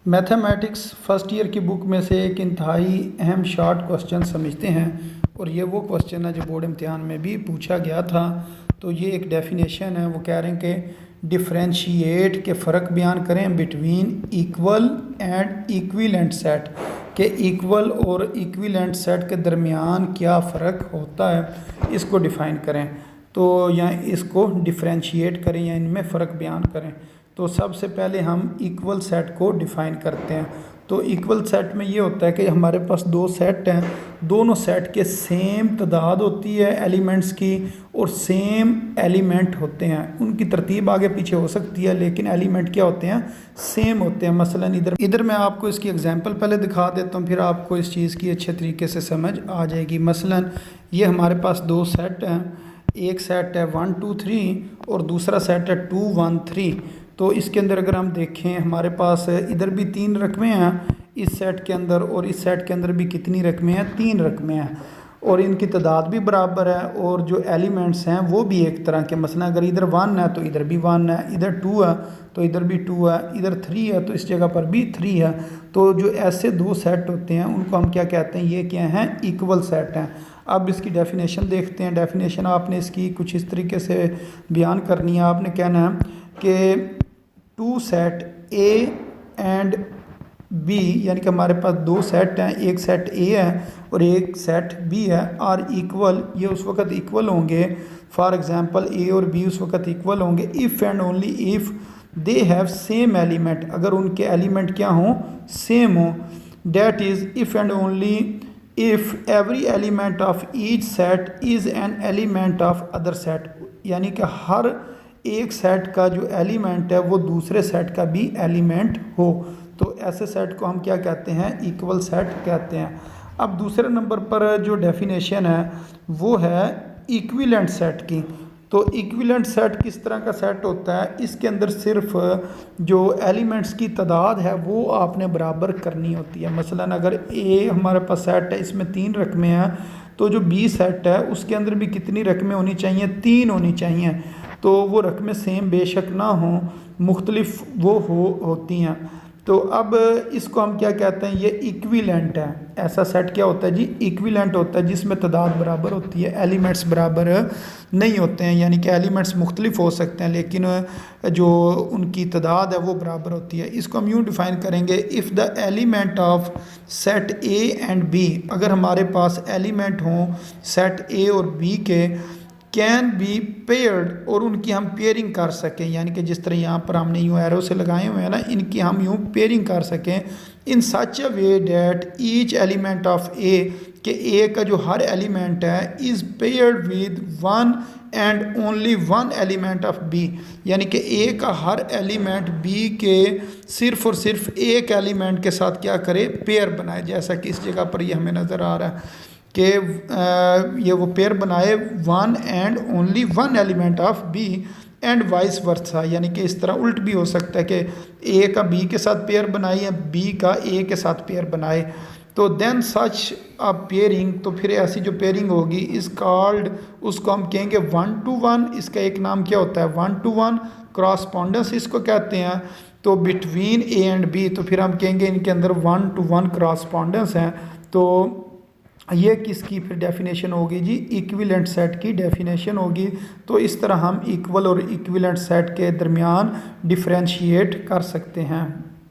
Mathematics first year की book में से एक इंतहाई अहम शॉर्ट क्वेश्चन समझते हैं और ये वो क्वेश्चन है जो बोर्ड इम्तिहान में भी पूछा गया था। तो ये एक डेफिनेशन है, वो कह रहे हैं कि डिफरेंशिएट के फ़र्क बयान करें between equal and equivalent set, के इक्वल और इक्विवेलेंट सेट के दरमियान क्या फ़र्क होता है, इसको डिफ़ाइन करें। तो या इसको डिफरेंशिएट करें या इनमें फ़र्क बयान करें। तो सबसे पहले हम इक्वल सेट को डिफ़ाइन करते हैं। तो इक्वल सेट में ये होता है कि हमारे पास दो सेट हैं, दोनों सेट के सेम तादाद होती है एलिमेंट्स की और सेम एलिमेंट होते हैं। उनकी तरतीब आगे पीछे हो सकती है लेकिन एलिमेंट क्या होते हैं, सेम होते हैं। मसलन इधर मैं आपको इसकी एग्जांपल पहले दिखा देता हूँ, फिर आपको इस चीज़ की अच्छे तरीके से समझ आ जाएगी। मसलन ये हमारे पास दो सेट हैं, एक सेट है 1 2 3 और दूसरा सेट है 2 1 3। तो इसके अंदर अगर हम देखें, हमारे पास इधर भी 3 रकमें हैं इस सेट के अंदर और इस सेट के अंदर भी कितनी रकमें हैं, 3 रकमें हैं और इनकी तादाद भी बराबर है और जो एलिमेंट्स हैं वो भी एक तरह के। मसलन अगर इधर 1 है तो इधर भी 1 है, इधर 2 है तो इधर भी 2 है, इधर 3 है तो इस जगह पर भी 3 है। तो जो ऐसे दो सेट होते हैं उनको हम क्या कहते हैं, ये क्या हैं, इक्वल सेट हैं। अब इसकी डेफिनेशन देखते हैं। डेफिनेशन आपने इसकी कुछ इस तरीके से बयान करनी है। आपने कहना है कि two set A and B, यानी कि हमारे पास दो सेट हैं, एक सेट ए है और एक सेट बी है, आर इक्वल, ये उस वक्त इक्वल होंगे। फॉर एग्जांपल ए और बी उस वक्त इक्वल होंगे if and only if they have same element, अगर उनके एलिमेंट क्या हों, सेम हो। That is if and only if every element of each set is an element of other set, यानी कि हर एक सेट का जो एलिमेंट है वो दूसरे सेट का भी एलिमेंट हो। तो ऐसे सेट को हम क्या कहते हैं, इक्वल सेट कहते हैं। अब दूसरे नंबर पर जो डेफिनेशन है वो है इक्विवेलेंट सेट की। तो इक्विवेलेंट सेट किस तरह का सेट होता है, इसके अंदर सिर्फ जो एलिमेंट्स की तादाद है वो आपने बराबर करनी होती है। मसलन अगर ए हमारे पास सेट है, इसमें 3 रकमें हैं, तो जो बी सेट है उसके अंदर भी कितनी रकमें होनी चाहिए, 3 होनी चाहिए। तो वो रकमें सेम बेशक ना हों, मुख्तलिफ वो होती हैं। तो अब इसको हम क्या कहते हैं, ये इक्विवेलेंट है। ऐसा सेट क्या होता है जी, इक्विवेलेंट होता है, जिसमें तादाद बराबर होती है, एलिमेंट्स बराबर नहीं होते हैं। यानी कि एलिमेंट्स मुख्तलिफ हो सकते हैं लेकिन जो उनकी तादाद है वो बराबर होती है। इसको हम यूँ डिफ़ाइन करेंगे, if the element of set A and B, अगर हमारे पास एलिमेंट हों सेट ए और बी के, कैन बी पेयर्ड, और उनकी हम पेयरिंग कर सकें, यानी कि जिस तरह यहाँ पर हमने यूँ एरो से लगाए हुए हैं ना, इनकी हम यूँ पेयरिंग कर सकें in such a way that each element of A, के ए का जो हर एलिमेंट है is paired with one and only one element of B, यानी कि ए का हर एलिमेंट बी के सिर्फ और सिर्फ एक एलिमेंट के साथ क्या करे, पेयर बनाए। जैसा कि इस जगह पर ये हमें नज़र आ रहा है कि ये वो पेयर बनाए one and only one element of B and vice versa, यानी कि इस तरह उल्ट भी हो सकता है कि ए का बी के साथ पेयर बनाए या बी का ए के साथ पेयर बनाए। तो देन सच अ पेयरिंग, तो फिर ऐसी जो पेयरिंग होगी इस कॉल्ड, उसको हम कहेंगे 1 to 1। इसका एक नाम क्या होता है, 1 to 1 क्रॉसपॉन्डेंस इसको कहते हैं। तो बिटवीन ए एंड बी, तो फिर हम कहेंगे इनके अंदर 1 to 1 क्रॉसपॉन्डेंस हैं। तो ये किसकी फिर डेफिनेशन होगी जी, इक्विवेलेंट सेट की डेफिनेशन होगी। तो इस तरह हम इक्वल और इक्विवेलेंट सेट के दरमियान डिफरेंशिएट कर सकते हैं।